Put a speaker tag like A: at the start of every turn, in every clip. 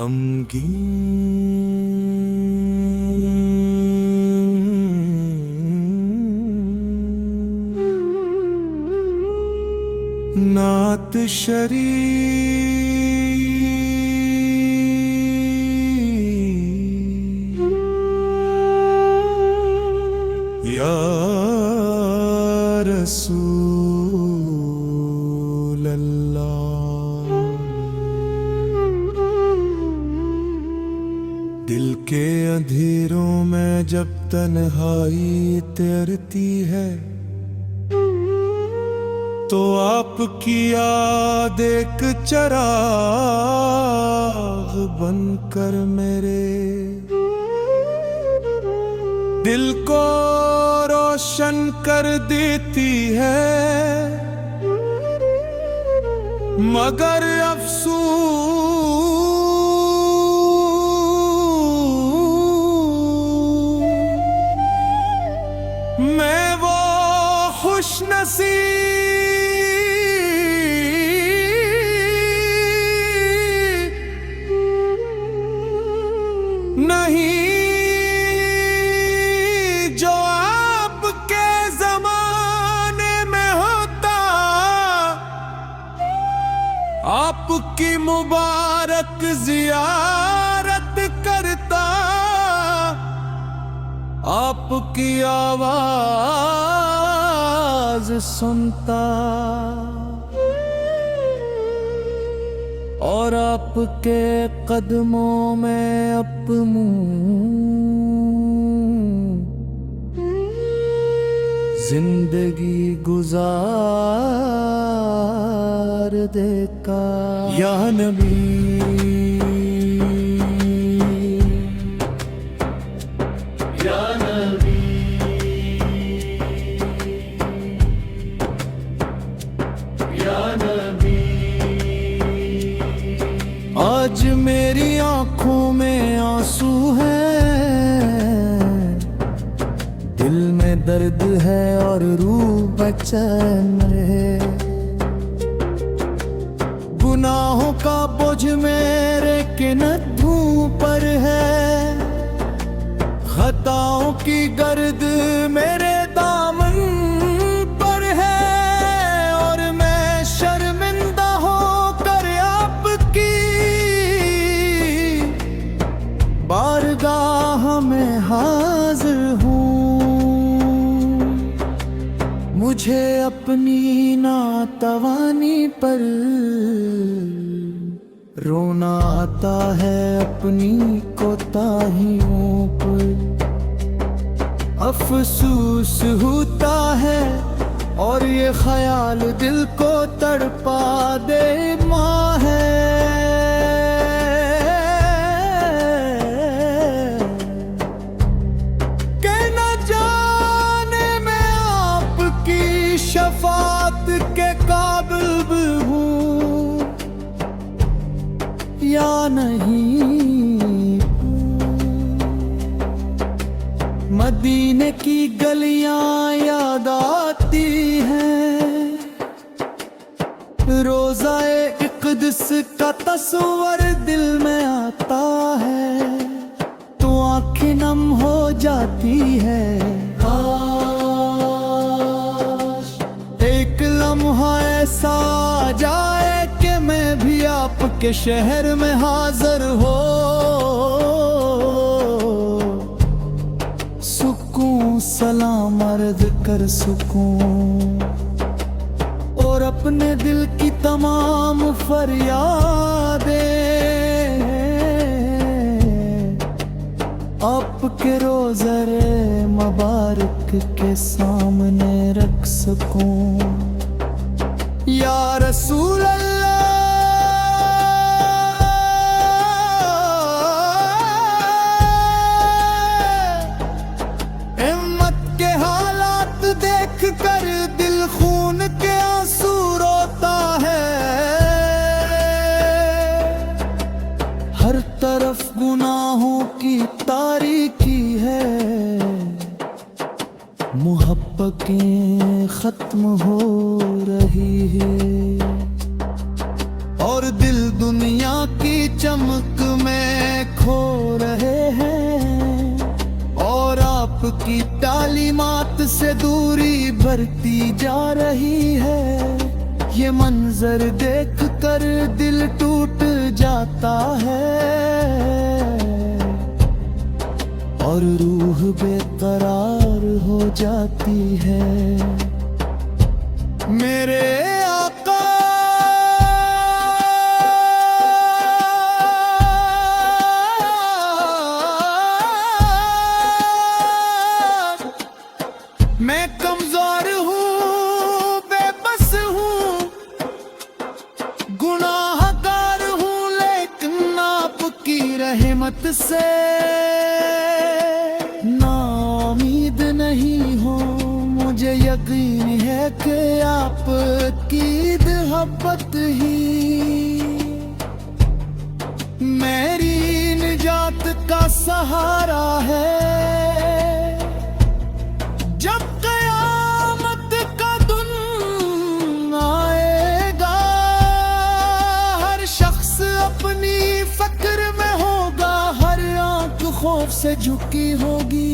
A: गमगीन नात शरीर या रसूल अल्लाह। दिल के अंधेरों में जब तन्हाई तैरती है तो आपकी याद एक चिराग बनकर मेरे दिल को रोशन कर देती है। मगर अफसोस मैं वो खुशनसीब नहीं जो आपके जमाने में होता। आपकी मुबारक जियारत करता, आपकी आवाज सुनता और आपके कदमों में अपनू जिंदगी गुजार देता। या नबी या नबी या नबी। आज मेरी आंखों में आंसू हैं, दिल में दर्द है और रूह बेचैन है। गुनाहों का बोझ मेरे किन्नों पर है, खताओं की गर्द मेरे दामन पर है। और मैं शर्मिंदा होकर आपकी बारगाह में हाजिर हूँ। मुझे अपनी नातवानी पर रोना आता है, अपनी कोताहियों पर अफसोस होता है। और ये ख्याल दिल को तड़पा दे माँ है कि न जाने मैं आपकी शफात के काबिल भी हूँ या नहीं। मदीने की गलियां याद आती हैं, रोज़ाए इक़्दिस का तस्वर दिल में आता है तो आँखें नम हो जाती है। एक लम्हा ऐसा आ जाए कि मैं भी आपके शहर में हाजिर हो, सुकून सलाम अर्ज़ कर सुकून और अपने दिल की तमाम फरियादें आपके रोज़े मुबारक के सामने रख सकूं। या रसूल अल्लाह देख कर दिल खून के आंसू रोता है। हर तरफ गुनाहों की तारीकी है, मुहब्बतें खत्म हो रही है और दिल दुनिया की चमक में से दूरी बढ़ती जा रही है। ये मंजर देख कर दिल टूट जाता है और रूह बेकरार हो जाती है। मेरे आका मैं कमजोर हूँ, बेबस हूँ, गुनाहगार हूँ, लेकिन आपकी रहमत से ना उम्मीद नहीं हो। मुझे यकीन है कि आपकी मोहब्बत ही मेरी निजात का सहारा है। जब कयामत का दिन आएगा, हर शख्स अपनी फक्र में होगा, हर आंख खौफ से झुकी होगी।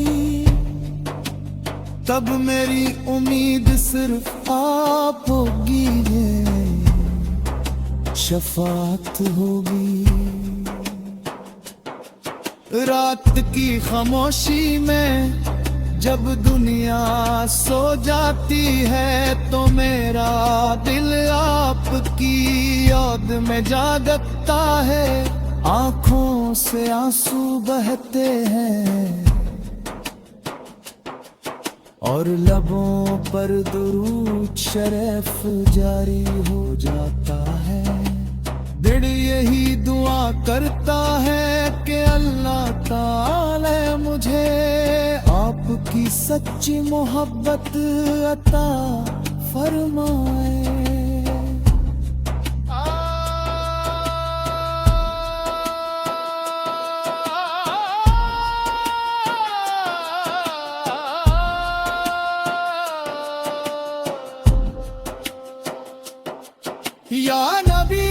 A: तब मेरी उम्मीद सिर्फ आप होगी, शफाअत होगी। रात की खामोशी में जब दुनिया सो जाती है, तो मेरा दिल आपकी याद में जागता है। आंखों से आंसू बहते हैं और लबों पर दुरूद शरीफ जारी हो जाता है। दिल यही दुआ करता है कि अल्लाह ताला मुझे आपकी सच्ची मोहब्बत अता फरमाए। या नबी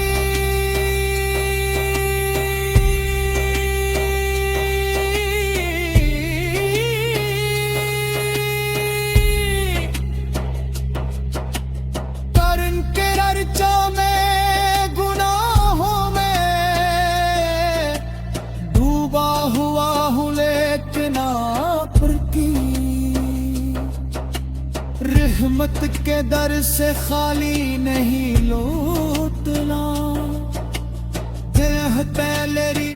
A: करन के रर्चा में गुनाहों में डूबा हुआ हूँ, लेकिन आपकी रहमत के दर से खाली नहीं लौटना। पहले